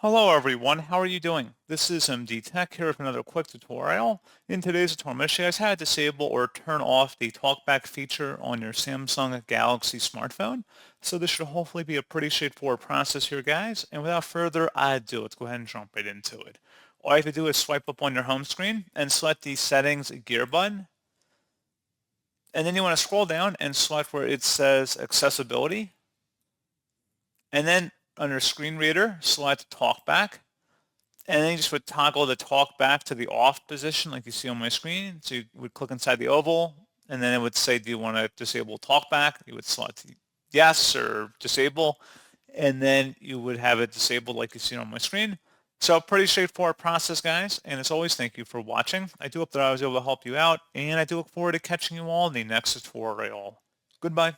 Hello everyone, how are you doing? This is MD Tech here with another quick tutorial. In today's tutorial, I'm going to show you guys how to disable or turn off the TalkBack feature on your Samsung Galaxy smartphone. So this should hopefully be a pretty straightforward process here, guys. And without further ado, let's go ahead and jump right into it. All you have to do is swipe up on your home screen and select the Settings gear button. And then you want to scroll down and select where it says Accessibility. And then under Screen Reader, select TalkBack. And then you just would toggle the talk back to the off position like you see on my screen. So you would click inside the oval and then it would say, do you want to disable talkback? You would select yes or disable. And then you would have it disabled like you see on my screen. So pretty straightforward process, guys. And as always, thank you for watching. I do hope that I was able to help you out. And I do look forward to catching you all in the next tutorial. Goodbye.